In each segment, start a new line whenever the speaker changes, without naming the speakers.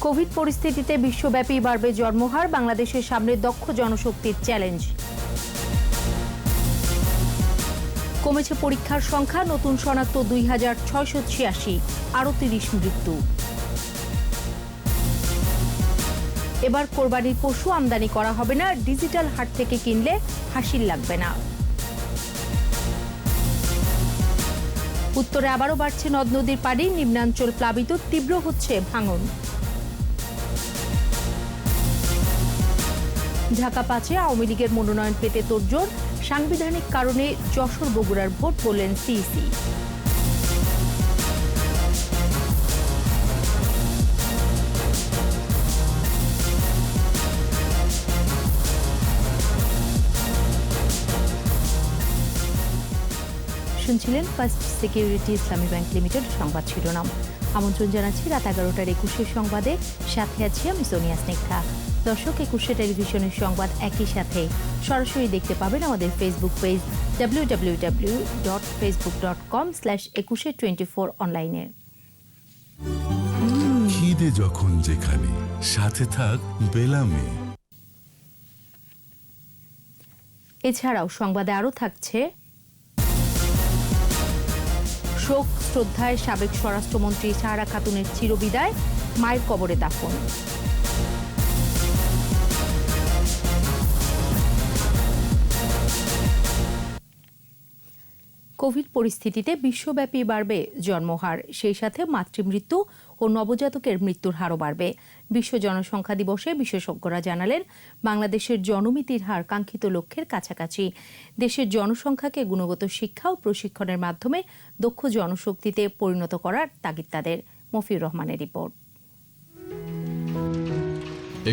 Covid পরিস্থিতিতে বিশ্বব্যাপী বাড়বে জন্মহার, বাংলাদেশের সামনে দক্ষ জনশক্তির চ্যালেঞ্জ। কমেছে পরীক্ষার সংখ্যা, নতুন শনাক্ত ২৬৮৬, আরও ৩০ মৃত্যু। এবার কোরবানির পশু আমদানি করা হবে না, ডিজিটাল হাট থেকে কিনলে হাসিল লাগবে না। উত্তরে আবারও বাড়ছে নদ নদীর পানি, নিম্নাঞ্চল প্লাবিত, তীব্র হচ্ছে ভাঙন। ঢাকা ৫-এ আওয়ামী লীগের মনোনয়ন পেতে তোড়জোড়, সাংবিধানিক কারণে যশোর বগুড়ার ভোট বললেন সিইসি। শুনছিলেন ফার্স্ট সিকিউরিটি ইসলামী ব্যাংক লিমিটেড সংবাদ শিরোনাম। আমন্ত্রণ জানাচ্ছি রাত ১১টার ২১ সংবাদে, সাথে আছি আমি সোনিয়া স্নিগ্ধা। দর্শক, ২১ টেলিভিশনের সংবাদ একই সাথে সরাসরি দেখতে পাবেন আমাদের ফেসবুক পেজ www.facebook.com/2124 অনলাইনে।
খিদে যখন যেখানে, সাথে থাক বেলামে।
এছাড়াও সংবাদে আরও থাকছে শোক শ্রদ্ধায় সাবেক স্বরাষ্ট্রমন্ত্রী সাহারা খাতুনের চিরবিদায়, মায়ের কবরে দাফন। কোভিড পরিস্থিতিতে বিশ্বব্যাপী বাড়বে জন্মহার, সেই সাথে মাতৃমৃত্যু ও নবজাতকের মৃত্যুর হারও বাড়বে। বিশ্ব জনসংখ্যা দিবসে বিশেষজ্ঞরা জানালেন, বাংলাদেশের জনমৃত্যুর হার কাঙ্ক্ষিত লক্ষ্যের কাছাকাছি। দেশের জনসংখ্যাকে গুণগত শিক্ষা ও প্রশিক্ষণের মাধ্যমে দক্ষ জনশক্তিতে পরিণত করার তাগিদ তাদের। মফিউর রহমানের রিপোর্ট।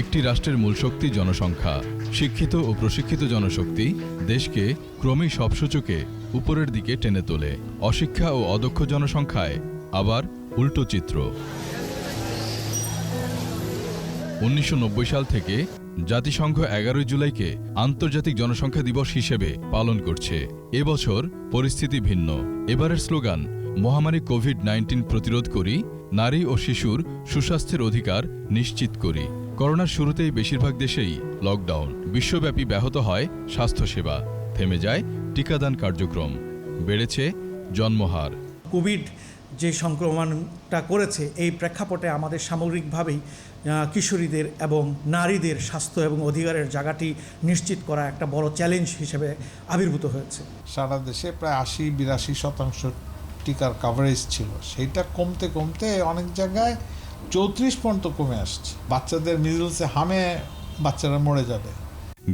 একটি রাষ্ট্রের মূল শক্তি জনসংখ্যা। শিক্ষিত ও প্রশিক্ষিত জনশক্তি দেশকে ক্রমেই সব সূচকে উপরের দিকে টেনে তোলে। অশিক্ষা ও অদক্ষ জনসংখ্যায় আবার উল্টো চিত্র। ১৯৯০ সাল থেকে জাতিসংঘ ১১ জুলাইকে আন্তর্জাতিক জনসংখ্যা দিবস হিসেবে পালন করছে। এবছর পরিস্থিতি ভিন্ন। এবারের স্লোগান, মহামারী কোভিড-১৯ প্রতিরোধ করি, নারী ও শিশুর সুস্বাস্থ্যের অধিকার নিশ্চিত করি। করোনার শুরুতেই বেশিরভাগ দেশেই লকডাউন। বিশ্বব্যাপী ব্যাহত হয় স্বাস্থ্যসেবা, থেমে যায় টিকাদান কার্যক্রম, বেড়েছে জন্মহার।
কোভিড যে সংক্রমণটা করেছে, এই প্রেক্ষাপটে আমাদের সামগ্রিকভাবেই কিশোরীদের এবং নারীদের স্বাস্থ্য এবং অধিকারের জায়গাটি নিশ্চিত করা একটা বড় চ্যালেঞ্জ হিসেবে আবির্ভূত হয়েছে।
সারা দেশে প্রায় ৮০-৮২% টিকার কভারেজ ছিল, সেইটা কমতে কমতে অনেক জায়গায় ৩৪ পর্যন্ত কমে আসছে। বাচ্চাদের মিজলসে হামে বাচ্চারা মরে যাবে।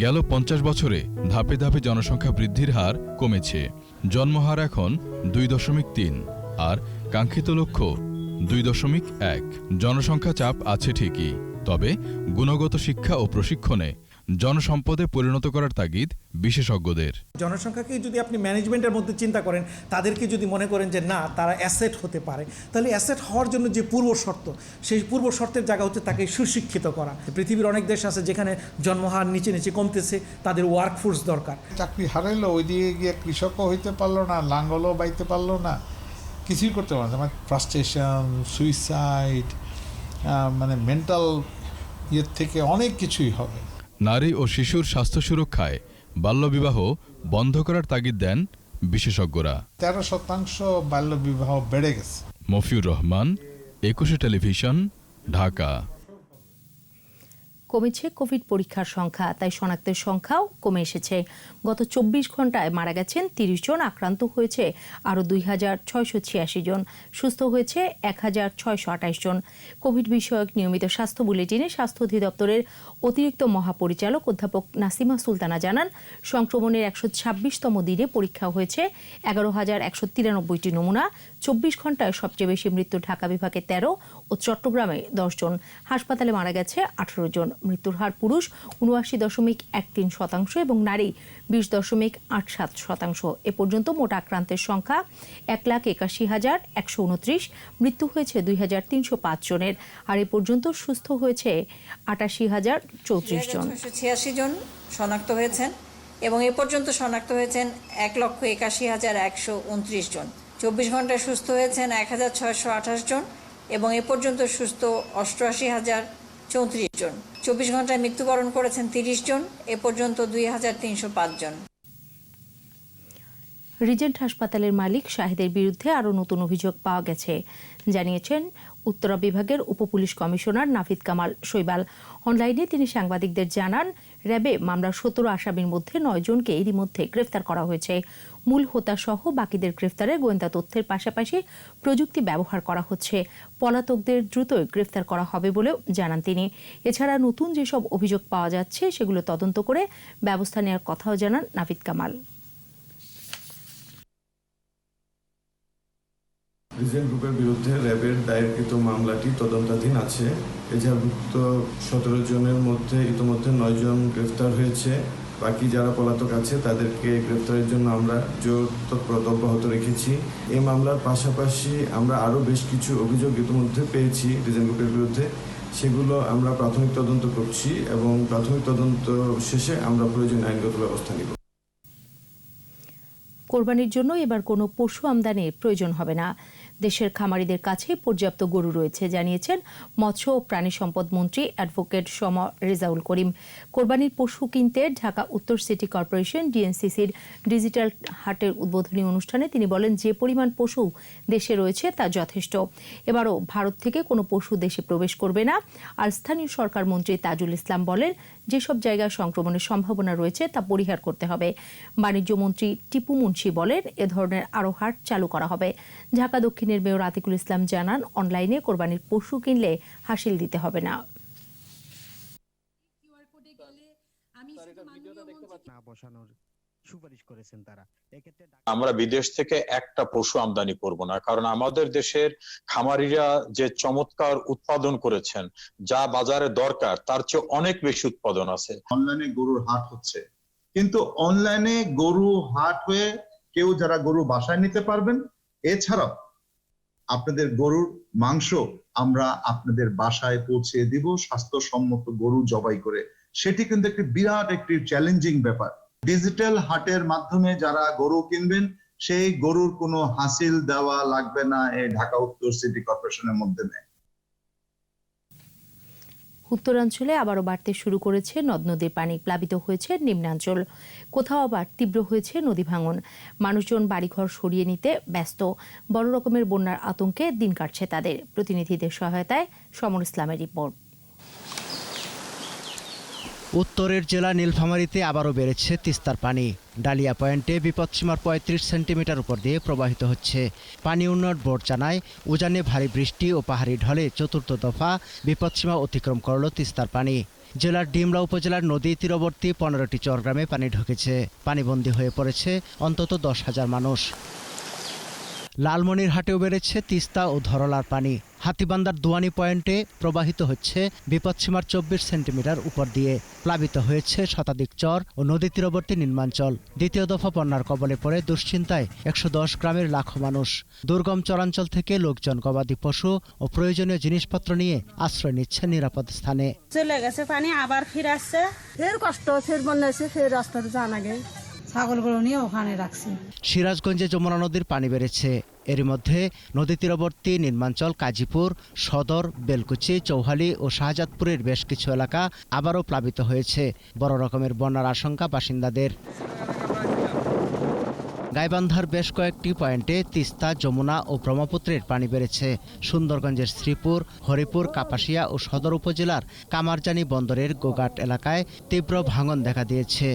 গেল ৫০ বছরে ধাপে ধাপে জনসংখ্যা বৃদ্ধির হার কমেছে। জন্মহার এখন ২.৩ আর কাঙ্ক্ষিত লক্ষ্য ২.১। জনসংখ্যা চাপ আছে ঠিকই, তবে গুণগত শিক্ষা ও প্রশিক্ষণে জনসম্পদে পরিণত করার তাগিদ বিশেষজ্ঞদের।
জনসংখ্যাকে যদি আপনি ম্যানেজমেন্টের মধ্যে চিন্তা করেন, তাদেরকে যদি মনে করেন যে না তারা অ্যাসেট হতে পারে, তাহলে অ্যাসেট হওয়ার জন্য যে পূর্ব শর্ত, সেই পূর্ব শর্তের জায়গা হচ্ছে তাকে সুশিক্ষিত করা। পৃথিবীর অনেক দেশ আছে যেখানে জন্মহার নিচে নিচে কমতেছে, তাদের ওয়ার্কফোর্স দরকার।
চাকরি হারাইলো, ওই দিকে গিয়ে কৃষকও হইতে পারলো না, লাঙ্গলও বাইতে পারলো না, কিছুই করতে পারলো না। মানে ফ্রাস্ট্রেশন, সুইসাইড, মানে মেন্টাল ইয়ের থেকে অনেক কিছুই হবে।
নারী ও শিশুর স্বাস্থ্য সুরক্ষায় বাল্যবিবাহ বন্ধ করার তাগিদ দেন বিশেষজ্ঞরা।
১৩% বাল্যবিবাহ বেড়ে গেছে।
মফিউর রহমান, ২১ টেলিভিশন, ঢাকা।
কমেছে কোভিড পরীক্ষার সংখ্যা, তাই শনাক্তের সংখ্যাও কমে এসেছে। গত ২৪ ঘন্টায় মারা গেছেন ৩০ জন, আক্রান্ত হয়েছে আরও ২,৬৮৬ জন, সুস্থ হয়েছে ১,৬২৮ জন। কোভিড বিষয়ক নিয়মিত স্বাস্থ্য বুলেটিনে স্বাস্থ্য অধিদপ্তরের অতিরিক্ত মহাপরিচালক অধ্যাপক নাসিমা সুলতানা জানান, সংক্রমণের ১২৬তম দিনে পরীক্ষা হয়েছে ১১,১৯৩টি নমুনা। ২৪ ঘন্টায় সবচেয়ে বেশি মৃত্যু ঢাকা বিভাগে ১৩ ও চট্টগ্রামে ১০ জন। হাসপাতালে মারা গেছে ১৮ জন। মৃত্যুর হার পুরুষ ৭৯.১৩% এবং নারী ২০.৮৭%। এ পর্যন্ত মোট আক্রান্তের সংখ্যা ১,৮১,১২৯। মৃত্যু হয়েছে ২,৩০৫ জনের। আর এ পর্যন্ত সুস্থ হয়েছে ৮৮,০৩৪ জন।
৮৮৬ জন শনাক্ত হয়েছেন এবং এ পর্যন্ত শনাক্ত হয়েছেন ১,৮১,১২৯ জন। ২৪ ঘন্টায় সুস্থ হয়েছেন ১,৬২৮ জন এবং এ পর্যন্ত সুস্থ 88,034 জন। 24 ঘন্টায় মৃত্যুবরণ করেছেন 30 জন, এ পর্যন্ত 2,305 জন।
রিজেন্ট হাসপাতালের মালিক শাহিদের বিরুদ্ধে আরও নতুন অভিযোগ পাওয়া গেছে জানিয়েছেন উত্তরা বিভাগের উপপুলিশ কমিশনার নাফিদ কামাল শৈবাল। অনলাইনে তিনি সাংবাদিকদের জানান, র্যাবে মামলার 17 আসামির মধ্যে 9 জনকে এরই মধ্যে গ্রেফতার করা হয়েছে। মূল হোতা সহ বাকিদের গ্রেফতারে গোয়েন্দা তথ্যের পাশাপাশি প্রযুক্তি ব্যবহার করা হচ্ছে। পলাতকদের দ্রুতই গ্রেফতার করা হবে বলেও জানান তিনি। এছাড়া নতুন যেসব অভিযোগ পাওয়া যাচ্ছে সেগুলো তদন্ত করে ব্যবস্থা নেওয়ার কথাও জানান নাফিদ কামাল।
রিজেন্ট গ্রুপের বিরুদ্ধে র্যাবের দায়েরকৃত মামলাটি তদন্তাধীন আছে। এজাহারভুক্ত 17 জনের মধ্যে ইতিমধ্যে 9 জন গ্রেফতার হয়েছে। বাকি যারা পলাতক আছে তাদেরকে গ্রেফতারের জন্য আমরা জোর তৎপরতা অব্যাহত রেখেছি। এই মামলার পাশাপাশি আমরা আরও বেশ কিছু অভিযোগ ইতিমধ্যে পেয়েছি রিজেন্ট গ্রুপের বিরুদ্ধে। সেগুলো আমরা প্রাথমিক তদন্ত করছি এবং প্রাথমিক তদন্ত শেষে আমরা প্রয়োজনীয় আইনগত ব্যবস্থা নিব।
কোরবানির জন্য এবার কোনো পশু আমদানির প্রয়োজন হবে না। দেশের খামারিদের কাছে পর্যাপ্ত গরু রয়েছে জানিয়েছেন মৎস্য ও প্রাণী সম্পদ মন্ত্রী অ্যাডভোকেট সমর রেজাউল করিম। কোরবানির পশু কিনতে ঢাকা উত্তর সিটি কর্পোরেশন ডিএনসিসির ডিজিটাল হাটের উদ্বোধনী অনুষ্ঠানে তিনি বলেন, যে পরিমাণ পশু দেশে রয়েছে তা যথেষ্ট। এবারও ভারত থেকে কোনো পশু দেশে প্রবেশ করবে না। আর স্থানীয় সরকার মন্ত্রী তাজুল ইসলাম বলেন, যেসব জায়গায় সংক্রমণের সম্ভাবনা রয়েছে তা পরিহার করতে হবে। বাণিজ্য মন্ত্রী টিপু মুন্সি বলেন, এ ধরনের আরও হাট চালু করা হবে। ঢাকা দক্ষিণের মেয়র আতিকুল ইসলাম জানান, অনলাইনে কোরবানির পশু কিনলে হাসিল দিতে হবে না।
আমরা বিদেশ থেকে একটা পশু আমদানি করব না, কারণ আমাদের দেশের খামারিরা যে চমৎকার উৎপাদন করেছেন, যা বাজারে দরকার তার চেয়ে অনেক বেশি উৎপাদন আছে।
অনলাইনে গরুর হাট হচ্ছে, কিন্তু অনলাইনে গরু হাট হয়ে কেউ যারা গরু বাসায় নিতে পারবেন, এছাড়াও আপনাদের গরুর মাংস আমরা আপনাদের বাসায় পৌঁছে দিব স্বাস্থ্যসম্মত গরু জবাই করে। সেটি কিন্তু একটি বিরাট একটি চ্যালেঞ্জিং ব্যাপার। ডিজিটাল হাটের মাধ্যমে যারা গরু কিনবেন, সেই গরুর কোনো হাসিল দেওয়া লাগবে না এই ঢাকা উত্তর সিটি কর্পোরেশনের মাধ্যমে।
উত্তরাঞ্চলে আবারও বাড়তে শুরু করেছে নদ নদীর পানি। প্লাবিত হয়েছে নিম্নাঞ্চল, কোথাও আবার তীব্র হয়েছে নদী ভাঙন। মানুষজন বাড়িঘর সরিয়ে নিতে ব্যস্ত। বড় রকমের বন্যার আতঙ্কে দিন কাটছে তাদের। প্রতিনিধিদের সহায়তায় সমর ইসলামের রিপোর্ট।
উত্তরের জেলা নীলফামারীতে আবারও বেড়েছে তিস্তার পানি। ডালিয়া পয়েন্টে বিপদসীমার 35 সেন্টিমিটার উপর দিয়ে প্রবাহিত হচ্ছে। পানি উন্নয়ন বোর্ড জানায়, উজানে ভারী বৃষ্টি ও পাহাড়ি ঢলে চতুর্থ দফা বিপদসীমা অতিক্রম করল তিস্তার পানি। জেলার ডিমলা উপজেলার নদী তীরবর্তী 15টি চরগ্রামে পানি ঢুকেছে। পানিবন্দী হয়ে পড়েছে অন্তত 10,000 মানুষ। লালমনিরহাটেও বেড়েছে তিস্তা ও ধরলার পানি। হাতীবান্দার দুয়ানি পয়েন্টে প্রবাহিত হচ্ছে বিপদসীমার 24 সেন্টিমিটার উপর দিয়ে। প্লাবিত হয়েছে শতাধিক চর ও নদী তীরবর্তী নিম্নাঞ্চল। দ্বিতীয় দফা বন্যার কবলে পড়ে দুশ্চিন্তায় 110 গ্রামের লাখো মানুষ। দুর্গম চরাঞ্চল থেকে লোকজন গবাদি পশু ও প্রয়োজনীয় জিনিসপত্র নিয়ে আশ্রয় নিচ্ছে নিরাপদ স্থানে।
চলে গেছে পানি, আবার ফিরে আসছে, ফের কষ্ট, ফের বন্যা এসে ফের রাস্তাতে যান আগে ছাগলগুলো নিয়ে ওখানে রাখছি।
সিরাজগঞ্জে যমুনা নদীর পানি বেড়েছে। এর মধ্যে নদী তীরবর্তী নিম্নাঞ্চল কাজীপুর, সদর, বেলকুচি, চৌহালি ও শাহজাদপুরের বেশ কিছু এলাকা আবারও প্লাবিত হয়েছে। বড় রকমের বন্যার আশঙ্কা বাসিন্দাদের। গাইবান্ধার বেশ কয়েকটি পয়েন্টে তিস্তা, যমুনা ও ব্রহ্মপুত্রের পানি বেড়েছে। সুন্দরগঞ্জের শ্রীপুর, হরিপুর, কাপাসিয়া ও সদর উপজেলার কামারজানি বন্দরের গোগাট এলাকায় তীব্র ভাঙন দেখা দিয়েছে।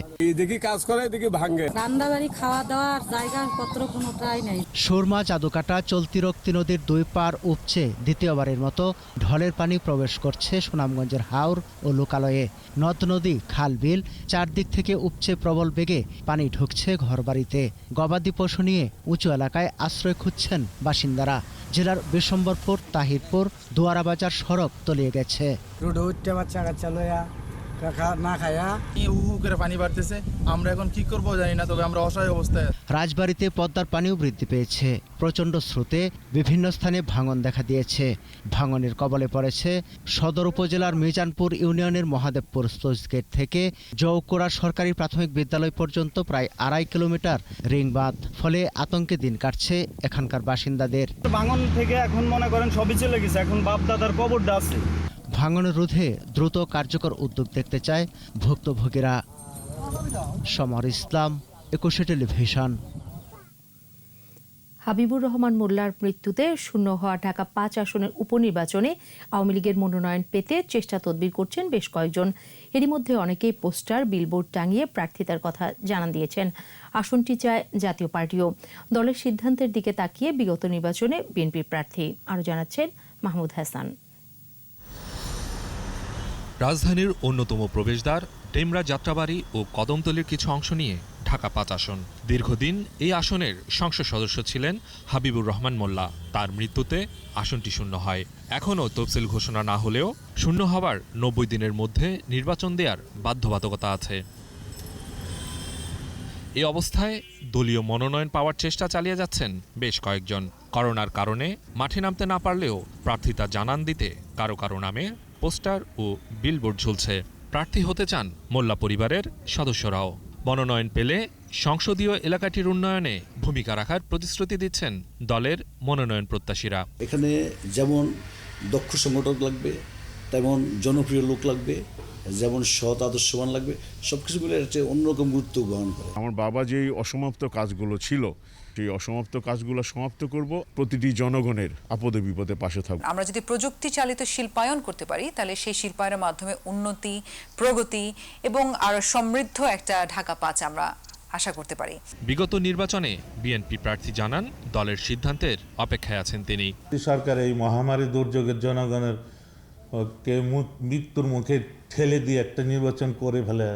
রান্নাবাড়ি, খাওয়া দাওয়ার জায়গা পত্র কোনোটাই নেই।
সুরমা, জাদুকাটা, চলতি রক্তি নদীর দুই পার উপচে দ্বিতীয়বারের মতো ঢলের পানি প্রবেশ করছে সুনামগঞ্জের হাওর ও লোকালয়ে। নদ নদী, খাল বিল চারদিক থেকে উপচে প্রবল বেগে পানি ঢুকছে ঘরবাড়িতে। গবাদি পশু নিয়ে উঁচু এলাকায় আশ্রয় খুঁজছেন বাসিন্দারা। জেলার বিশম্বরপুর, তাহিরপুর, দুয়ারাবাজার সড়ক তলিয়ে গেছে।
না খায়া হু করে পানি বাড়তেছে। আমরা এখন কি করব জানি না, তবে আমরা অসহায় অবস্থায়।
রাজবাড়ীতে পদ্মার পানিও বৃদ্ধি পেয়েছে। প্রচণ্ড স্রোতে বিভিন্ন স্থানে ভাঙন দেখা দিয়েছে। ভাঙনের কবলে পড়েছে সদর উপজেলার মিজানপুর ইউনিয়নের মহাদেবপুর স্লুইস গেট থেকে জৌকোড়া সরকারি প্রাথমিক বিদ্যালয় পর্যন্ত প্রায় 2.5 কিলোমিটার রিং বাঁধ। ফলে আতঙ্কে দিন কাটছে এখানকার বাসিন্দাদের।
ভাঙন থেকে এখন মনে করেন সবই চলে গেছে, এখন বাপ দাদার কবরটা আছে।
ভাঙন রোধে দ্রুত কার্যকর উদ্যোগ দেখতে চায় ভুক্তভোগীরা। সমর ইসলাম, 21 টেলিভিশন।
হাবিবুর রহমান মোল্লার মৃত্যুতে শূন্য হওয়া ঢাকা 5 আসনের উপনির্বাচনে আওয়ামী লীগের মনোনয়ন পেতে চেষ্টা তদবির করছেন বেশ কয়েকজন। এরই মধ্যে অনেকেই পোস্টার, বিলবোর্ড টাঙিয়ে প্রার্থিতার কথা জানান দিয়েছেন। আসনটি চায় জাতীয় পার্টিও। দলের সিদ্ধান্তের দিকে তাকিয়ে বিগত নির্বাচনে বিএনপির প্রার্থী। আরও জানাচ্ছেন মাহমুদ হাসান।
রাজধানীর অন্যতম প্রবেশদ্বার, ডেমরা যাত্রাবাড়ি ও কদমতলীর কিছু অংশ নিয়ে ঢাকা 5 আসন। দীর্ঘদিন এই আসনের সংসদ সদস্য ছিলেন হাবিবুর রহমান মোল্লা। তার মৃত্যুতে আসনটি শূন্য হয়। এখনও তফসিল ঘোষণা না হলেও শূন্য হবার 90 দিনের মধ্যে নির্বাচন দেওয়ার বাধ্যবাধকতা আছে। এই অবস্থায় দলীয় মনোনয়ন পাওয়ার চেষ্টা চালিয়ে যাচ্ছেন বেশ কয়েকজন। করোনার কারণে মাঠে নামতে না পারলেও প্রার্থিতা জানান দিতে কারো কারো নামে পোস্টার ও বিলবোর্ড ঝুলছে। প্রার্থী হতে চান মোল্লা পরিবারের সদস্যরাও। মনোনয়ন পেলে সংসদীয় এলাকাটির উন্নয়নে ভূমিকা রাখার প্রতিশ্রুতি দিচ্ছেন দলের মনোনয়ন প্রত্যাশীরা।
এখানে যেমন দক্ষ সংগঠক লাগবে, তেমন জনপ্রিয় লোক লাগবে, যেমন সৎ আদর্শবান লাগবে, সবকিছু মিলে একটা অন্যরকম গুরুত্ব বহন করে।
আমার বাবা যেই অসমাপ্ত কাজগুলো ছিল, সেই অসমাপ্ত কাজগুলো সমাপ্ত করব। প্রতিটি জনগণের আপদে বিপদে পাশে থাকব।
আমরা যদি প্রযুক্তি চালিত শিল্পায়ন করতে পারি, তাহলে সেই শিল্পায়নের মাধ্যমে উন্নতি, প্রগতি এবং আরো সমৃদ্ধ একটা ঢাকা 5 আমরা আশা করতে পারি।
বিগত নির্বাচনে বিএনপি প্রার্থী জানান দলের সিদ্ধান্তের অপেক্ষায় আছেন তিনি।
সরকার এই মহামারী দুর্যোগের জনগণের কে মৃত্যুর মুখে ঠেলে দিয়ে একটা নির্বাচন করে ফেলে,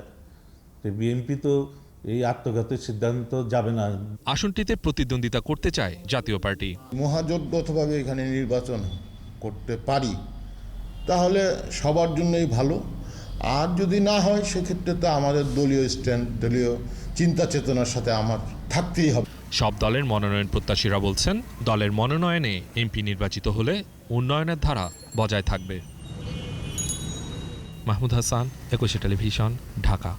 বিএনপি তো এই আত্মঘাতের সিদ্ধান্ত যাবে না।
আসনটিতে প্রতিদ্বন্দ্বিতা করতে চায় জাতীয় পার্টি।
মহাজোটগতভাবে এখানে নির্বাচন করতে পারি তাহলে সবার জন্যই ভালো। আর যদি না হয় সেক্ষেত্রে তো আমাদের দলীয় স্ট্যান্ড, দলীয় চিন্তা চেতনার সাথে আমার থাকতেই হবে।
সব দলের মনোনয়ন প্রত্যাশীরা বলছেন দলের মনোনয়নে এমপি নির্বাচিত হলে উন্নয়নের ধারা বজায় থাকবে। মাহমুদ হাসান, 21 টেলিভিশন, ঢাকা।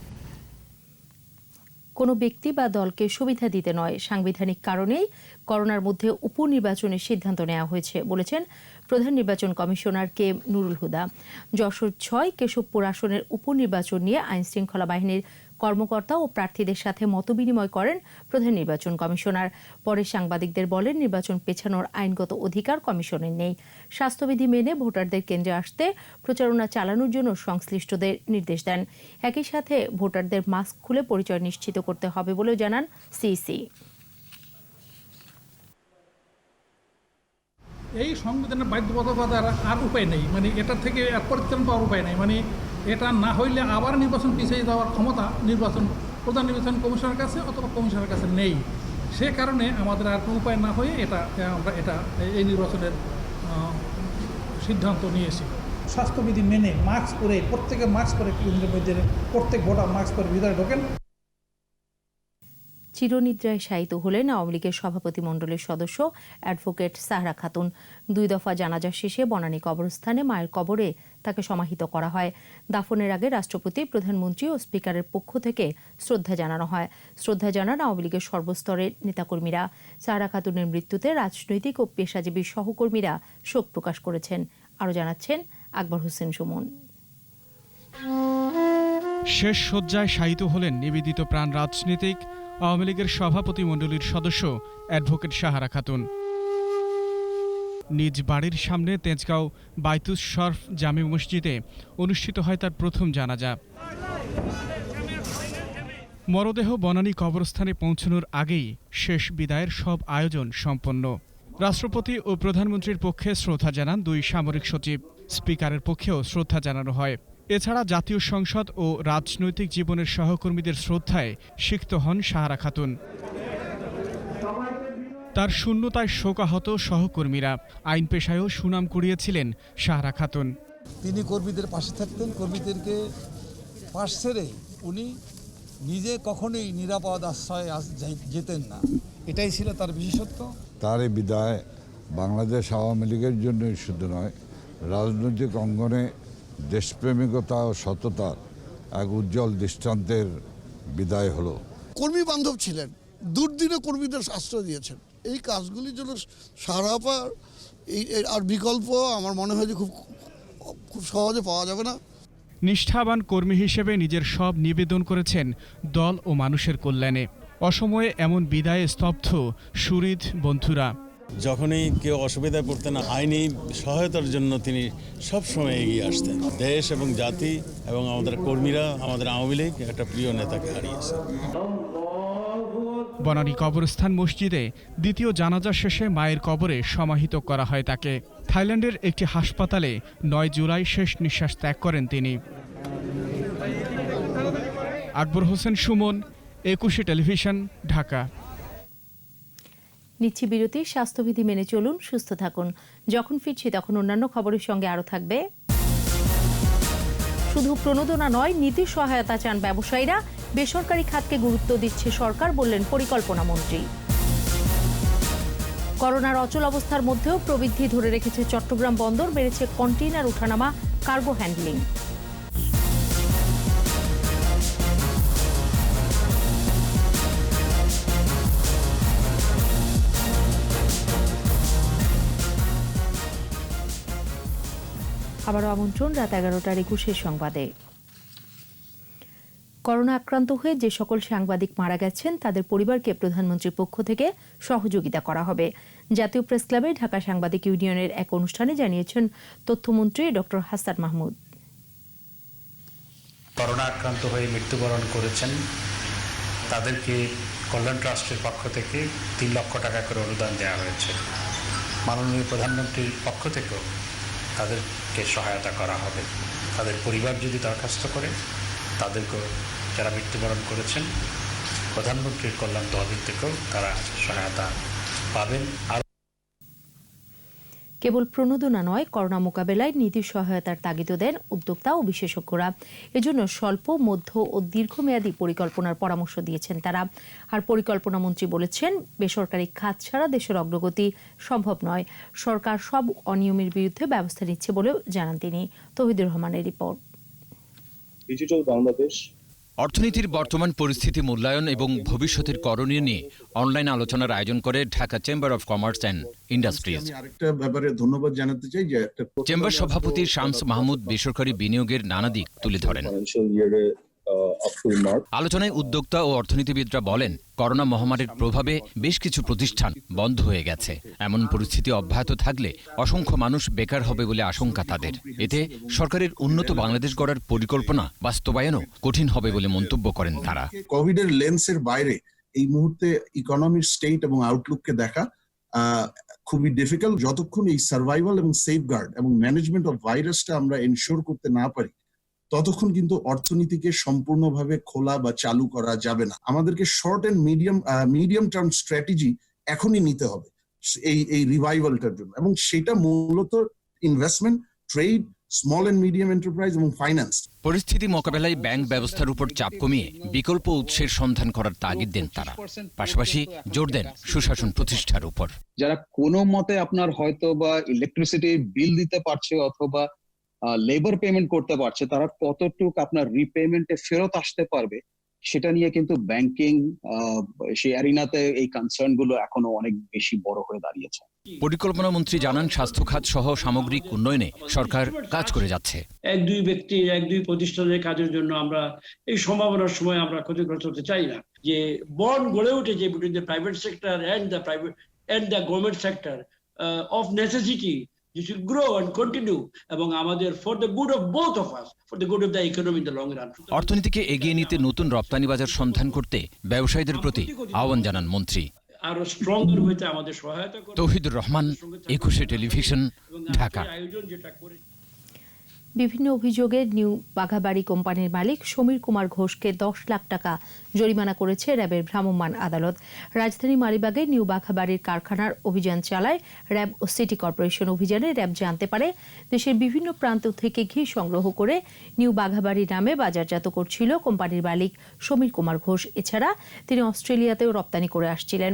কোনো ব্যক্তি বা দলকে সুবিধা দিতে নয়, সাংবিধানিক কারণেই করোনার মধ্যে উপনির্বাচনের সিদ্ধান্ত নেওয়া হয়েছে বলেছেন প্রধান নির্বাচন কমিশনার কে নুরুল হুদা। যশোর 6 কেশবপুর আসনের উপনির্বাচন নিয়ে আইনশৃঙ্খলা বাহিনীর কর্মকর্তা ও প্রার্থীদের সাথে মতবিনিময় করেন প্রধান নির্বাচন কমিশনার। পরে সাংবাদিকদের বলেন, নির্বাচন পেছানোর আইনগত অধিকার কমিশনের নেই। স্বাস্থ্যবিধি মেনে ভোটারদের কেন্দ্রে আসতে প্রচারণা চালানোর জন্য সংশ্লিষ্টদের নির্দেশ দেন। একই সাথে ভোটারদের মাস্ক খুলে পরিচয় নিশ্চিত করতে হবে বলেও জানান সিইসি।
এই সংবিধানের বাধ্যবাধকতার আর উপায় নেই, মানে এটার থেকে পরিত্রাণ পাওয়ার উপায় নেই। মানে এটা না হইলে আবার নির্বাচন পিছিয়ে যাওয়ার ক্ষমতা প্রধান নির্বাচন কমিশনের কাছে অথবা কমিশনের কাছে নেই। সে কারণে আমাদের আর কোনো উপায় না হয়ে আমরা এই নির্বাচনের সিদ্ধান্ত নিয়েছি। স্বাস্থ্যবিধি মেনে মাস্ক পরে, প্রত্যেকে মাস্ক পরে কেন্দ্রের মধ্যে প্রত্যেক ভোটার মাস্ক পরে ভিতরে ঢোকেন।
চিরনিদ্রায় শায়িত হলেন আওয়ামী লীগের সভাপতি মণ্ডলীর সদস্য অ্যাডভোকেট সাহরা খাতুন। 2 দফা জানাজা শেষে বনানী কবরস্থানে মায়ের কবরে তাকে সমাহিত করা হয়। দাফনের আগে রাষ্ট্রপতি, প্রধানমন্ত্রী ও স্পিকারের পক্ষ থেকে শ্রদ্ধা জানানো হয়। শ্রদ্ধা জানান আওয়ামী লীগের সর্বস্তরের নেতাকর্মীরা। সাহরা খাতুনের মৃত্যুতে রাজনৈতিক ও পেশাজীবী সহকর্মীরা শোক প্রকাশ করেছেন। আরও জানাচ্ছেন আকবর হোসেন সুমন।
শেষ শয্যায় শায়িত হলেন নিবেদিত প্রাণ রাজনীতিক আওয়ামী লীগের সভাপতি মণ্ডলীর সদস্য অ্যাডভোকেট সাহারা খাতুন। নিজ বাড়ির সামনে তেজগাঁও বাইতুস শরফ জামে মসজিদে অনুষ্ঠিত হয় তার প্রথম জানাজা। মরদেহ বনানী কবরস্থানে পৌঁছানোর আগেই শেষ বিদায়ের সব আয়োজন সম্পন্ন। রাষ্ট্রপতি ও প্রধানমন্ত্রীর পক্ষে শ্রদ্ধা জানান 2 সামরিক সচিব। স্পিকারের পক্ষেও শ্রদ্ধা জানানো হয়। এছাড়া জাতীয় সংসদ ও রাজনৈতিক জীবনের সহকর্মীদের শ্রদ্ধায় সিক্ত হন সাহারা খাতুন। তার শূন্যতায় শোকাহত সহকর্মীরা। আইন পেশায়ও সুনাম কুড়িয়েছিলেন সাহারা খাতুন।
তিনি কর্মীদের পাশে থাকতেন, কর্মীদেরকে পাশ ছেড়ে উনি নিজে কখনোই নিরাপদ আশ্রয়ে যেতেন না, এটাই ছিল তার বিশেষত্ব।
তার এই বিদায় বাংলাদেশ আওয়ামী লীগের জন্যই শুধু নয়, রাজনৈতিক অঙ্গনে দেশপ্রেমিকতা ও সততার এক উজ্জ্বল দৃষ্টান্তের বিদায় হলো।
কর্মী বান্ধব ছিলেন, দুর্দিনে কর্মীদের আশ্রয় দিয়েছেন। এই কাজগুলির জন্য সারাপা এই আর বিকল্প আমার মনে হয় যে খুব সহজে পাওয়া যাবে না।
নিষ্ঠাবান কর্মী হিসেবে নিজের সব নিবেদন করেছেন দল ও মানুষের কল্যাণে। অসময়ে এমন বিদায়ে স্তব্ধ সুহৃদ বন্ধুরা।
যখনই কেউ অসুবিধায় পড়তেন, আইনি সহায়তার জন্য তিনি সবসময় এগিয়ে আসতেন। দেশ এবং জাতি এবং আমাদের কর্মীরা, আমাদের আওয়ামী লীগ একটা প্রিয় নেতাকে হারিয়েছে।
বনানী কবরস্থান মসজিদে দ্বিতীয় জানাজা শেষে মায়ের কবরে সমাহিত করা হয় তাকে। থাইল্যান্ডের একটি হাসপাতালে ৯ জুলাই শেষ নিঃশ্বাস ত্যাগ করেন তিনি। আকবর হোসেন সুমন, একুশে টেলিভিশন, ঢাকা।
নিচ্ছি বিরতি। স্বাস্থ্যবিধি মেনে চলুন, সুস্থ থাকুন। যখন ফিরছি তখন অন্যান্য খবরের সঙ্গে আরও থাকবে। শুধু প্রণোদনা নয়, নীতি সহায়তা চান ব্যবসায়ীরা। বেসরকারি খাতকে গুরুত্ব দিচ্ছে সরকার, বললেন পরিকল্পনা মন্ত্রী। করোনার অচল অবস্থার মধ্যেও প্রবৃদ্ধি ধরে রেখেছে চট্টগ্রাম বন্দর, বেড়েছে কন্টেইনার ওঠানামা, কার্গো হ্যান্ডলিং। আবারও আমন্ত্রণ রাত 11টার 21 সংবাদে। করোনা আক্রান্ত হয়ে যে সকল সাংবাদিক মারা গেছেন তাদের পরিবারকে প্রধানমন্ত্রীর পক্ষ থেকে সহযোগিতা করা হবে। জাতীয় প্রেস ক্লাবে ঢাকা সাংবাদিক ইউনিয়নের এক অনুষ্ঠানে জানিয়েছেন তথ্যমন্ত্রী ডক্টর হাসান মাহমুদ।
করোনা আক্রান্ত হয়ে মৃত্যুবরণ করেছেন তাদেরকে কল্যাণ ট্রাস্টের পক্ষ থেকে 3 লক্ষ টাকা করে অনুদান দেওয়া হয়েছে। মাননীয় প্রধানমন্ত্রীর পক্ষ থেকেও তাদেরকে সহায়তা করা হবে। তাদের পরিবার যদি দরখাস্ত করে, তাদেরকে যারা মৃত্যুবরণ করেছেন প্রধানমন্ত্রীর কল্যাণ তহবিল থেকেও তারা সহায়তা পাবেন। আর
কেবল প্রণোদনা নয়, করোনা মোকাবেলায় নীতি সহায়তার তাগিদও দেন উদ্যোক্তা ও বিশেষজ্ঞরা। এজন্য স্বল্প, মধ্য ও দীর্ঘমেয়াদী পরিকল্পনার পরামর্শ দিয়েছেন তারা। আর পরিকল্পনা মন্ত্রী বলেছেন, বেসরকারি খাত ছাড়া দেশের অগ্রগতি সম্ভব নয়। সরকার সব অনিয়মের বিরুদ্ধে ব্যবস্থা নিচ্ছে বলেও জানান তিনি। তৌহিদুর রহমানের রিপোর্ট।
ডিজিটাল বাংলাদেশ।
অর্থনীতির বর্তমান পরিস্থিতি মূল্যায়ন এবং ভবিষ্যতের করণীয় নিয়ে অনলাইন আলোচনার আয়োজন করে Dhaka chamber of commerce and industries.
আরেকটা ব্যাপারে ধন্যবাদ জানাতে চাই যে
চেম্বার সভাপতি শামস মাহমুদ বেসরকারি বিনিয়োগের নানা দিক তুলে ধরেন। আলোচনায় উদ্যোক্তা ও অর্থনীতিবিদরা বলেন, করোনা মহামারীর প্রভাবে বেশ কিছু প্রতিষ্ঠান বন্ধ হয়ে গেছে। এমন পরিস্থিতি অব্যাহত থাকলে অসংখ্য মানুষ বেকার হবে বলে আশঙ্কা তাদের। এতে সরকারের উন্নত বাংলাদেশ গড়ার পরিকল্পনা বাস্তবায়নও কঠিন হবে বলে মন্তব্য করেন তারা।
কোভিডের লেন্সের বাইরে এই মুহূর্তে ইকোনমির স্টেট এবং আউটলুককে দেখা খুবই ডিফিকাল্ট। যতক্ষণ এই সার্ভাইভাল এবং সেফগার্ড এবং ম্যানেজমেন্ট অফ ভাইরাসটা আমরা এনশিওর করতে না পারি, ততক্ষণ কিন্তু অর্থনীতিকে সম্পূর্ণভাবে খোলা বা চালু করা যাবে না। আমাদেরকে short and medium term strategy এখনই নিতে হবে এই রিভাইভালটার জন্য, এবং সেটা মূলত investment, trade, small and medium enterprise এবং ফাইন্যান্স।
পরিস্থিতি মোকাবেলায় ব্যাংক ব্যবস্থার উপর চাপ কমিয়ে বিকল্প উৎসের সন্ধান করার তাগিদ দেন তারা। পাশাপাশি জোর দেন সুশাসন প্রতিষ্ঠার উপর।
যারা কোনো মতে আপনার হয়তো বা ইলেকট্রিসিটি বিল দিতে পারছে অথবা লেবার পেমেন্ট করতে পারছে, তারা কতটুকু আপনার রিপেমেন্টে ফেরত আসতে পারবে সেটা নিয়ে কিন্তু ব্যাংকিং সেই অ্যারিনাতে এই কনসার্ন গুলো এখনো অনেক বেশি বড় হয়ে দাঁড়িয়েছে।
পরিকল্পনা মন্ত্রী জানান, স্বাস্থ্য খাত সহ সামগ্রিক উন্নয়নে সরকার কাজ করে যাচ্ছে।
1-2 ব্যক্তি 1-2 প্রতিষ্ঠানের কাজের জন্য আমরা এই সম্ভাবনার সময় আমরা ক্ষতিগ্রস্ত হতে চাই না। যে বন্ড গড়ে উঠেছে between the private sector and the government sector of necessity, this will grow and continue এবং আমাদের for the good of both of us, for the good of the economy in the long run.
অর্থনীতিকে এগিয়ে নিতে নতুন রপ্তানি বাজার সন্ধান করতে ব্যবসায়ীদের প্রতি আহ্বান জানান মন্ত্রী।
আরো স্ট্রঙ্গার হইতে আমাদের সহায়তা করুন।
তৌহিদুর রহমান, একুশে টেলিভিশন, ঢাকা।
বিভিন্ন অভিযোগে নিউ বাঘাবাড়ি কোম্পানির মালিক সমীর কুমার ঘোষকে 10 লাখ টাকা জরিমানা করেছে র্যাবের ভ্রাম্যমাণ আদালত। রাজধানী মালিবাগে নিউ বাঘাবাড়ির কারখানার অভিযান চালায় র্যাব ও সিটি কর্পোরেশন। অভিযানে র্যাব জানতে পারে দেশের বিভিন্ন প্রান্ত থেকে ঘি সংগ্রহ করে নিউ বাঘাবাড়ি নামে বাজারজাত করছিল কোম্পানির মালিক সমীর কুমার ঘোষ। এছাড়া তিনি অস্ট্রেলিয়াতেও রপ্তানি করে আসছিলেন,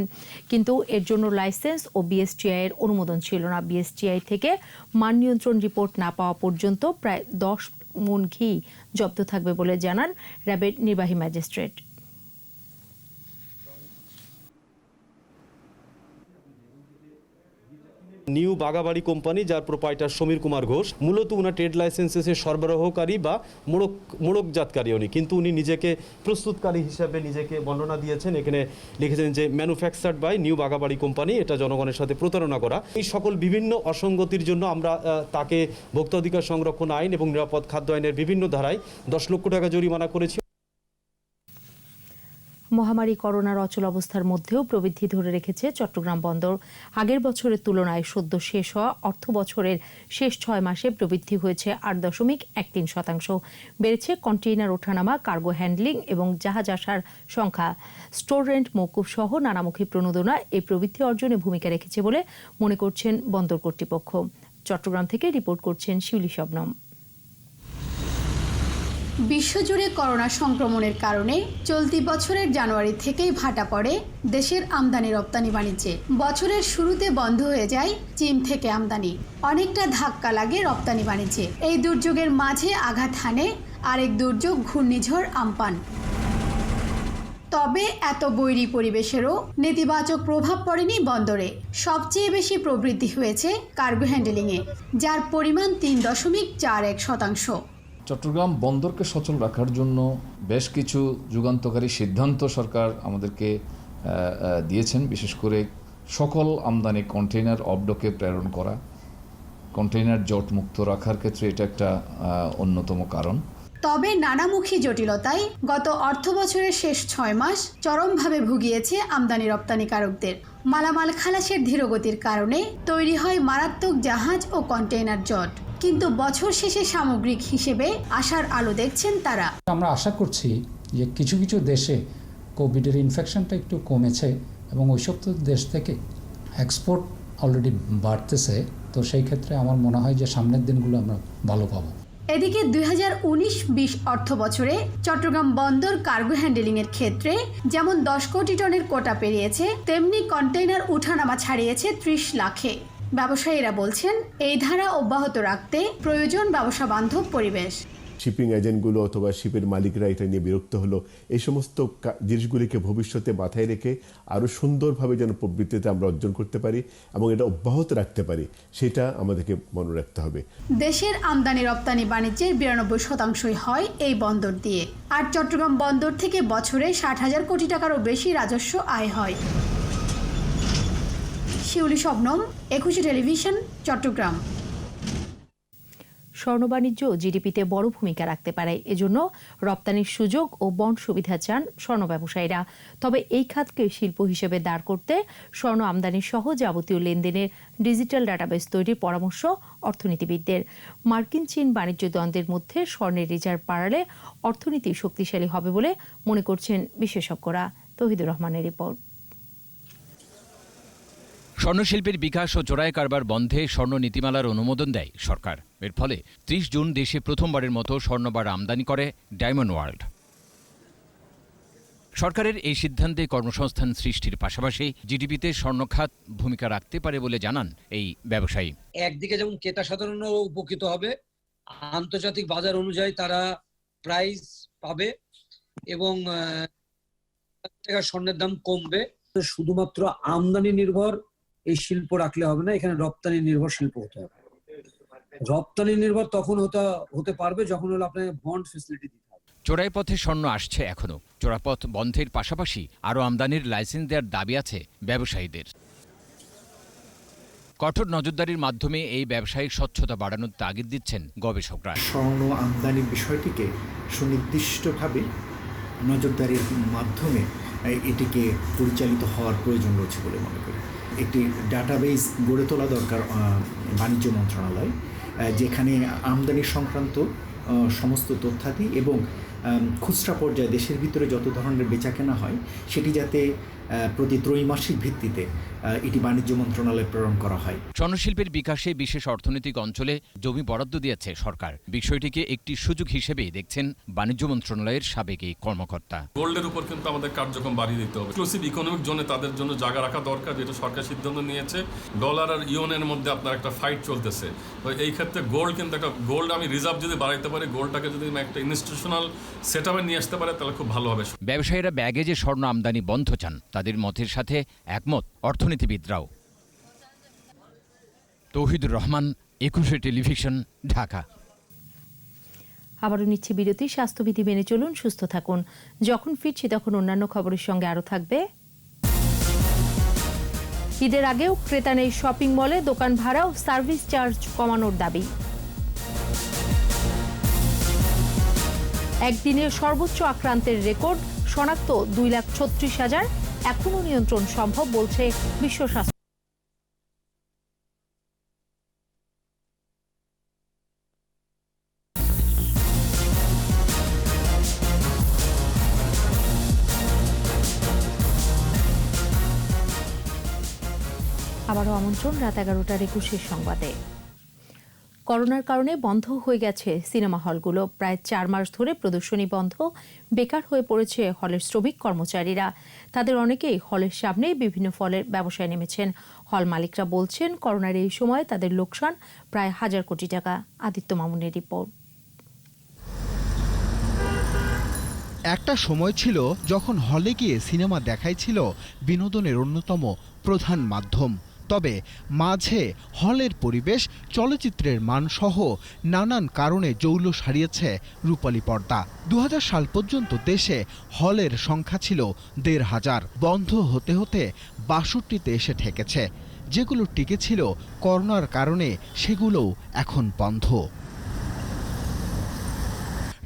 কিন্তু এর জন্য লাইসেন্স ও বিএসটিআই এর অনুমোদন ছিল না। বিএসটিআই থেকে মান নিয়ন্ত্রণ রিপোর্ট না পাওয়া পর্যন্ত প্রায় 10 মণ ঘি জব্দ থাকবে বলে জানান র্যাবের নির্বাহী ম্যাজিস্ট্রেট।
নিউ বাঘাবাড়ি কোম্পানি, যার প্রোপাইটার সমীর কুমার ঘোষ, মূলত উনার ট্রেড লাইসেন্সেসের সরবরাহকারী বা মোড়কজাতকারী উনি, কিন্তু উনি নিজেকে প্রস্তুতকারী হিসাবে নিজেকে বর্ণনা দিয়েছেন। এখানে লিখেছেন যে ম্যানুফ্যাকচার্ড বাই নিউ বাঘাবাড়ি কোম্পানি, এটা জনগণের সাথে প্রতারণা করা। এই সকল বিভিন্ন অসঙ্গতির জন্য আমরা তাকে ভোক্তা অধিকার সংরক্ষণ আইন এবং নিরাপদ খাদ্য আইনের বিভিন্ন ধারায় 10 লক্ষ টাকা জরিমানা করেছি।
মহামারী করোনার অচল অবস্থার মধ্যেও প্রবৃদ্ধি ধরে রেখেছে চট্টগ্রাম বন্দর। আগের বছরের তুলনায় সদ্য শেষ হওয়া অর্থ বছরের শেষ 6 মাসে প্রবৃদ্ধি হয়েছে 8.13%। বেড়েছে কন্টেইনার ওঠানামা, কার্গো হ্যান্ডলিং এবং জাহাজ আসার সংখ্যা। স্টোর রেন্ট মওকুফ সহ নানামুখী প্রণোদনা এই প্রবৃদ্ধি অর্জনে ভূমিকা রেখেছে বলে মনে করছেন বন্দর কর্তৃপক্ষ। চট্টগ্রাম থেকে রিপোর্ট করছেন শিউলি শবনম।
বিশ্বজুড়ে করোনা সংক্রমণের কারণে চলতি বছরের জানুয়ারি থেকেই ভাটা পড়ে দেশের আমদানি রপ্তানি বাণিজ্যে। বছরের শুরুতে বন্ধ হয়ে যায় চীন থেকে আমদানি, অনেকটা ধাক্কা লাগে রপ্তানি বাণিজ্যে। এই দুর্যোগের মাঝে আঘাত হানে আরেক দুর্যোগ, ঘূর্ণিঝড় আম্পান। তবে এত বৈরী পরিবেশেরও নেতিবাচক প্রভাব পড়েনি বন্দরে। সবচেয়ে বেশি প্রবৃদ্ধি হয়েছে কার্গো হ্যান্ডেলিংয়ে, যার পরিমাণ 3.41%।
চট্টগ্রাম বন্দরকে সচল রাখার জন্য বেশ কিছু যুগান্তকারী সিদ্ধান্ত সরকার আমাদেরকে দিয়েছেন। বিশেষ করে সকল আমদানি কন্টেইনার অবডকে প্রেরণ করা, কন্টেইনার জট মুক্ত রাখার ক্ষেত্রে এটা একটা অন্যতম কারণ।
তবে নানামুখী জটিলতায় গত অর্থ বছরের শেষ 6 মাস চরমভাবে ভুগিয়েছে আমদানি রপ্তানিকারকদের। মালামাল খালাসের ধীরগতির কারণে তৈরি হয় মারাত্মক জাহাজ ও কন্টেইনার জট, কিন্তু বছর শেষে সামগ্রিক হিসেবে আশার আলো দেখছেন তারা।
আমরা আশা করছি যে কিছু কিছু দেশে কোভিডের ইনফেকশনটা একটু কমেছে এবং ওইসব দেশ থেকে এক্সপোর্ট অলরেডি বাড়তেছে। তো সেই ক্ষেত্রে আমার মনে হয় যে সামনের দিনগুলো আমরা ভালো পাবো।
এদিকে 2019-20 অর্থ বছরে চট্টগ্রাম বন্দর কার্গো হ্যান্ডেলিংয়ের ক্ষেত্রে যেমন 10 কোটি টনের কোটা পেরিয়েছে, তেমনি কন্টেইনার উঠানামা ছাড়িয়েছে 30 লাখে। ব্যবসায়ীরা বলছেন এই ধারা অব্যাহত রাখতে প্রয়োজন ব্যবসা বান্ধব পরিবেশ।
শিপিং এজেন্টগুলো অথবা শিপের মালিকরা এটা নিয়ে বিরক্ত হলো। এই সমস্ত জিনিসগুলিকে ভবিষ্যতে মাথায় রেখে আরও সুন্দরভাবে যেন প্রবৃত্তিতে আমরা অর্জন করতে পারি এবং এটা অব্যাহত রাখতে পারি, সেটা আমাদেরকে মনে রাখতে হবে।
দেশের আমদানি রপ্তানি বাণিজ্যের 92% হয় এই বন্দর দিয়ে, আর চট্টগ্রাম বন্দর থেকে বছরে 60,000 কোটি টাকারও বেশি রাজস্ব আয় হয়। শিউলি শবনম, 21 টেলিভিশন, চট্টগ্রাম।
স্বর্ণ বাণিজ্য জিডিপিতে বড় ভূমিকা রাখতে পারে, এজন্য রপ্তানির সুযোগ ও বন্ড সুবিধা চান স্বর্ণ ব্যবসায়ীরা। তবে এই খাতকে শিল্প হিসেবে দাঁড় করতে স্বর্ণ আমদানি সহ যাবতীয় লেনদেনের ডিজিটাল ডাটাবেস তৈরির পরামর্শ অর্থনীতিবিদদের। মার্কিন চীন বাণিজ্য দ্বন্দ্বের মধ্যে স্বর্ণের রিজার্ভ বাড়ালে অর্থনীতি শক্তিশালী হবে বলে মনে করছেন বিশেষজ্ঞরা। তৌহিদুর রহমানের রিপোর্ট।
স্বর্ণশিল্পের বিকাশ ও চোরাই কারবার বন্ধে স্বর্ণ নীতিমালার অনুমোদন দেয় সরকার। এর ফলে 30 জুন দেশে প্রথমবারের মতো স্বর্ণবার আমদানি করে ডায়মন্ড ওয়ার্ল্ড। সরকারের এই সিদ্ধান্তে কর্মসংস্থান সৃষ্টির পাশাপাশি জিডিপিতে স্বর্ণখাত ভূমিকা রাখতে পারে বলে জানান এই ব্যবসায়ী।
একদিকে যেমন ক্রেতা সাধারণও উপকৃত হবে, আন্তর্জাতিক বাজার অনুযায়ী তারা প্রাইস পাবে এবং স্বর্ণের দাম কমবে। শুধুমাত্র আমদানি নির্ভর এই শিল্প রাখলে হবে না, এখানে রপ্তানি নির্ভর শিল্প হতে হবে। রপ্তানি নির্ভর তখন হতে পারবে যখন হলো আপনাকে বন্ড ফেসিলিটি দিতে হবে।
চোরাই পথে স্বর্ণ আসছে এখনো। চোরাপথ বন্ধের পাশাপাশি আরও আমদানির লাইসেন্স দেওয়ার দাবি আছে ব্যবসায়ীদের। কঠোর নজরদারির মাধ্যমে এই ব্যবসায়িক স্বচ্ছতা বাড়ানোর তাগিদ দিচ্ছেন গবেষকরা।
স্বর্ণ আমদানির বিষয়টিকে সুনির্দিষ্টভাবে নজরদারির মাধ্যমে এটিকে পরিচালিত হওয়ার প্রয়োজন রয়েছে বলে মনে করি। একটি ডাটাবেস গড়ে তোলা দরকার বাণিজ্য মন্ত্রণালয়, যেখানে আমদানি সংক্রান্ত সমস্ত তথ্যাদি এবং খুচরা পর্যায়ে দেশের ভিতরে যত ধরনের বেচাকেনা হয় সেটি যাতে প্রতি ত্রৈমাসিক ভিত্তিতে এটি বাণিজ্য মন্ত্রণালয়ে প্রেরণ করা হয়।
স্বর্ণশিল্পের বিকাশে বিশেষ অর্থনৈতিক অঞ্চলে জমি বরাদ্দ দিয়েছে সরকার। বিষয়টিকে একটি সুযোগ হিসেবেই দেখছেন বাণিজ্য মন্ত্রণালয়ের সাবেক এই কর্মকর্তা।
গোল্ডের উপর কিন্তু আমাদের কার্যক্রম বাড়িয়ে দিতে হবে। এক্সক্লুসিভ ইকোনমিক জোনে তাদের জন্য জায়গা রাখা দরকার, যেটা সরকার সিদ্ধান্ত নিয়েছে। ডলার আর ইউনের মধ্যে আপনার একটা ফাইট চলতেছে, তো এই ক্ষেত্রে গোল্ড কিন্তু একটা গোল্ড আমি রিজার্ভ যদি বাড়াইতে পারি, গোল্ডটাকে যদি একটা ইনস্টিটিউশনাল সেটআপে নিয়ে আসতে পারে তাহলে খুব ভালো হবে।
ব্যবসায়ীরা ব্যাগে যে স্বর্ণ আমদানি বন্ধ চান, তাদের মতের সাথে একমত অর্থনীতিবিদরাও। তৌহিদুর রহমান, 21 টেলিভিশন, ঢাকা।
আবারও নিচ্ছি বিরতি। স্বাস্থ্যবিধি মেনে চলুন, সুস্থ থাকুন। যখন ফিরছি তখন অন্যান্য খবরের সঙ্গে আরও থাকবে। ঈদের আগেও ক্রেতা নেই শপিং মলে, দোকান ভাড়া ও সার্ভিস চার্জ কমানোর দাবি। একদিনে সর্বোচ্চ আক্রান্তের রেকর্ড, শনাক্ত 2,36,000। এখনও নিয়ন্ত্রণ সম্ভব বলছে বিশ্ব স্বাস্থ্য। আবারও আমন্ত্রণ রাত 11টার 21 সংবাদে। করোনার কারণে বন্ধ হয়ে গেছে সিনেমা হলগুলো। প্রায় 4 মাস ধরে প্রদর্শনী বন্ধ। বেকার হয়ে পড়েছে হলের শ্রমিক কর্মচারীরা। তাদের অনেকেই হলের সামনে বিভিন্ন ফলের ব্যবসায় নেমেছেন। হল মালিকরা বলছেন, করোনার এই সময়ে তাদের লোকসান প্রায় 1,000 কোটি টাকা। আদিত্য মামুনের রিপোর্ট।
একটা সময় ছিল যখন হলে গিয়ে সিনেমা দেখাই ছিল বিনোদনের অন্যতম প্রধান মাধ্যম। তবে মাঝে হলের পরিবেশ, চলচ্চিত্রের মানসহ নানান কারণে জৌলুস হারিয়েছে রূপালী পর্দা। 2000 সাল পর্যন্ত দেশে হলের সংখ্যা ছিল 1,500। বন্ধ হতে হতে 62তে এসে ঠেকেছে। যেগুলো টিকেছিল করোনার কারণে সেগুলোও এখন বন্ধ।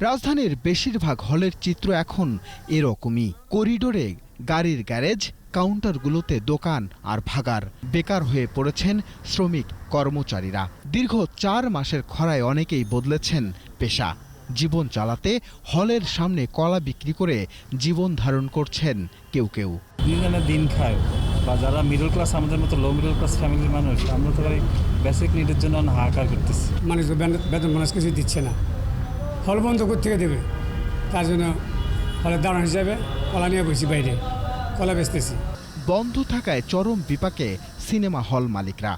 রাজধানীর বেশিরভাগ হলের চিত্র এখন এরকমই। করিডোরে গাড়ির গ্যারেজ, কাউন্টারগুলোতে দোকান আর ভাগার। বেকার হয়ে পড়েছেন শ্রমিক কর্মচারীরা। দীর্ঘ 4 মাসের খরায় অনেকেই বদলেছেন পেশা। জীবন চালাতে হলের সামনে কলা বিক্রি করে জীবন ধারণ করছেন কেউ কেউ।
দিন খায় বা যারা মিডল ক্লাস, আমাদের মতো লো মিডল ক্লাস ফ্যামিলির মানুষ, আমরা তো বেসিক নিডের জন্য হাহাকার করতেছি।
মানুষ বেতন বোনাস কিছু দিচ্ছে না, হল বন্ধ করতে দেবে। তার জন্য হলের দাঁড়ান হিসাবে কলা নিয়ে বসি, বাইরে কলা বেচতেছি।
বন্ধ থাকায় চরম বিপাকে সিনেমা হল মালিকরা।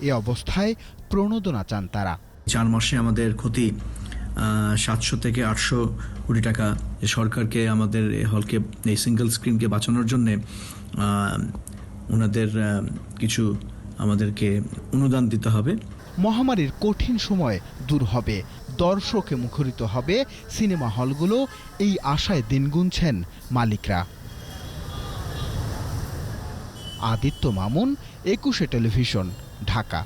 এ অবস্থায় প্রণোদনা চান তারা।
4 মাসে আমাদের ক্ষতি 700 থেকে 800 কোটি টাকা। সরকারকে আমাদের হলকে, এই সিঙ্গেল স্ক্রিনকে বাঁচানোর জন্যে ওনাদের কিছু আমাদেরকে অনুদান দিতে হবে।
মহামারীর কঠিন সময় দূর হবে, দর্শকে মুখরিত হবে সিনেমা হলগুলো, এই আশায় দিন গুনছেন মালিকরা। আদিত্য মামুন, 21 টেলিভিশন, ঢাকা।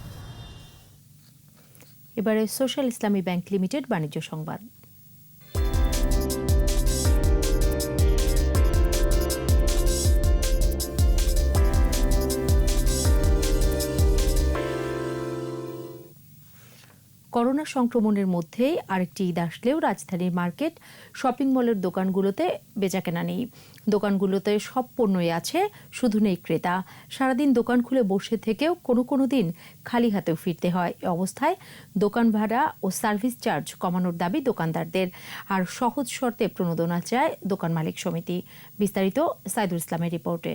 এবারে সোশ্যাল ইসলামী ব্যাংক লিমিটেড বাণিজ্য সংবাদ। করোনা সংক্রমণের মধ্যেই আরেকটি ঈদ আসলেও রাজধানীর মার্কেট, শপিং মলের দোকানগুলোতে বেচাকেনা নেই। দোকানগুলোতে সব পণ্যই আছে, শুধু নেই ক্রেতা। সারাদিন দোকান খুলে বসে থেকেও কোনো দিন খালি হাতেও ফিরতে হয়। এ অবস্থায় দোকান ভাড়া ও সার্ভিস চার্জ কমানোর দাবি দোকানদারদের। আর সহজ শর্তে প্রণোদনা চায় দোকান মালিক সমিতি। বিস্তারিত সাইদুল ইসলামের রিপোর্টে।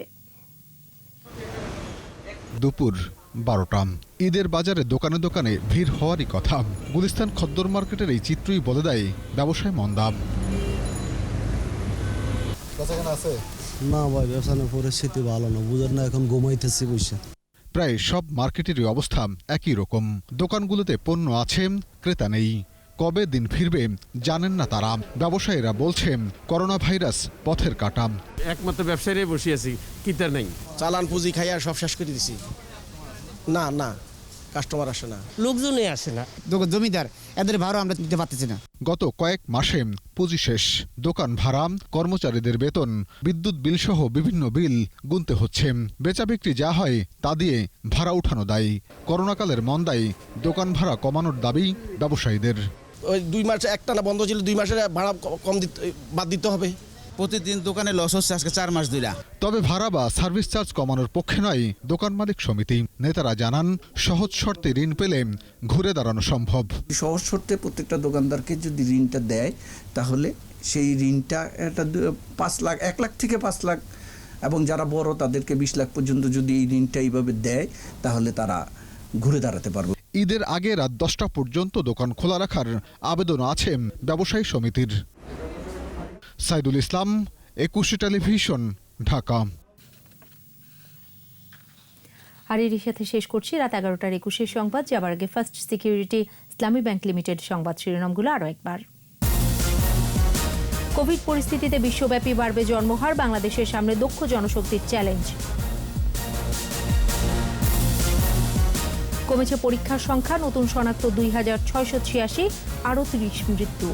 দুপুর 12টা। ঈদের বাজারে দোকানে দোকানে ভিড় হওয়ারই কথা। গুলিস্তান খদ্দর মার্কেটের এই চিত্রই বলে দেয় ব্যবসায় মন্দা।
না ভাই, ব্যবসার পরিস্থিতি ভালো না, বুঝেন না, এখন ঘুমাইতেছি বসে।
প্রায় সব মার্কেটেরই অবস্থা একই রকম। দোকানগুলোতে পণ্য আছে, ক্রেতা নেই। কবে দিন ফিরবে জানেন না তারা। ব্যবসায়ীরা বলছেন করোনা ভাইরাস পথের কাটা।
একমাত্র ব্যবসায়ীরাই বসে আছি, কিতার নেই।
চালান পুঁজি খাই আর সব শেষ করে দিছি। না কাস্টমার আসে না,
লোকজনই আসে না।
জমিদার এদের ভাড়া আমরা দিতে পারতেছি না।
গত কয়েক মাসে পুঁজি শেষ, দোকান ভাড়া, কর্মচারীদের বেতন, বিদ্যুৎ বিল সহ বিভিন্ন বিল গুনতে হচ্ছে। বেচা বিক্রি যা হয় তা দিয়ে ভাড়া উঠানো দায়ী। করোনাকালের মন্দায় দোকান ভাড়া কমানোর দাবি ব্যবসায়ীদের।
ওই 2 মাস একটানা বন্ধ ছিল, 2 মাসের ভাড়া কম বাদ দিতে হবে। প্রতিদিন দোকানে লস হচ্ছে আজকে 4 মাস ধরে।
তবে ভাড়া বা সার্ভিস চার্জ কমানোর পক্ষে নয় দোকান মালিক সমিতি। নেতারা জানান সহজ শর্তে ঋণ পেলে ঘুরে দাঁড়ানো সম্ভব।
সহজ শর্তে প্রত্যেকটা দোকানদারকে যদি ঋণটা দেয় তাহলে সেই ঋণটা একটা 5 লাখ, 1 লাখ থেকে 5 লাখ, এবং যারা বড় তাদেরকে 20 লাখ পর্যন্ত যদি এই ঋণটা এইভাবে দেয় তাহলে তারা ঘুরে দাঁড়াতে পারবে।
ঈদের আগে রাত 10টা পর্যন্ত দোকান খোলা রাখার আবেদন আছে ব্যবসায়ী সমিতির। সাইদুল ইসলাম, 21 টেলিভিশন, ঢাকা।
আর এরই সাথে শেষ করছি রাত 11টার 21 সংবাদ। যাবার আগে ফার্স্ট সিকিউরিটি ইসলামী ব্যাংক লিমিটেড সংবাদ শিরোনামগুলো আরও একবার। কোভিড পরিস্থিতিতে বিশ্বব্যাপী বাড়বে জন্মহার, বাংলাদেশের সামনে দক্ষ জনশক্তির চ্যালেঞ্জ। কমেছে পরীক্ষার সংখ্যা, নতুন শনাক্ত 2686, আরও 30 মৃত্যু।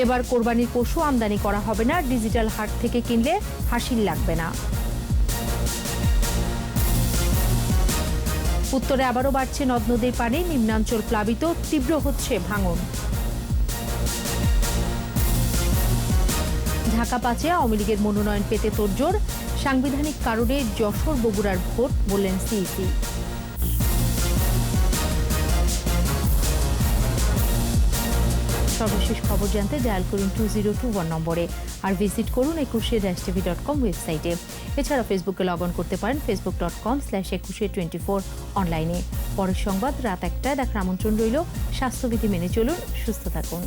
এবার কোরবানির পশু আমদানি করা হবে না, ডিজিটাল হাট থেকে কিনলে হাসিল লাগবে না। উত্তরে আবারও বাড়ছে নদ নদীর পানি, নিম্নাঞ্চল প্লাবিত, তীব্র হচ্ছে ভাঙন। ঢাকা 5-এ আওয়ামী লীগের মনোনয়ন পেতে তোড়জোড়, সাংবিধানিক কারণে যশোর বগুড়ার ভোট, বললেন সিইসি। সর্বশেষ খবর জানতে ডায়াল করুন 2021 নম্বরে, আর ভিজিট করুন 21-tv.com ওয়েবসাইটে। এছাড়া ফেসবুকে লগ অন করতে পারেন facebook.com/2124 অনলাইনে। পরের সংবাদ রাত 1টায় দেখার আমন্ত্রণ রইল। স্বাস্থ্যবিধি মেনে চলুন, সুস্থ থাকুন।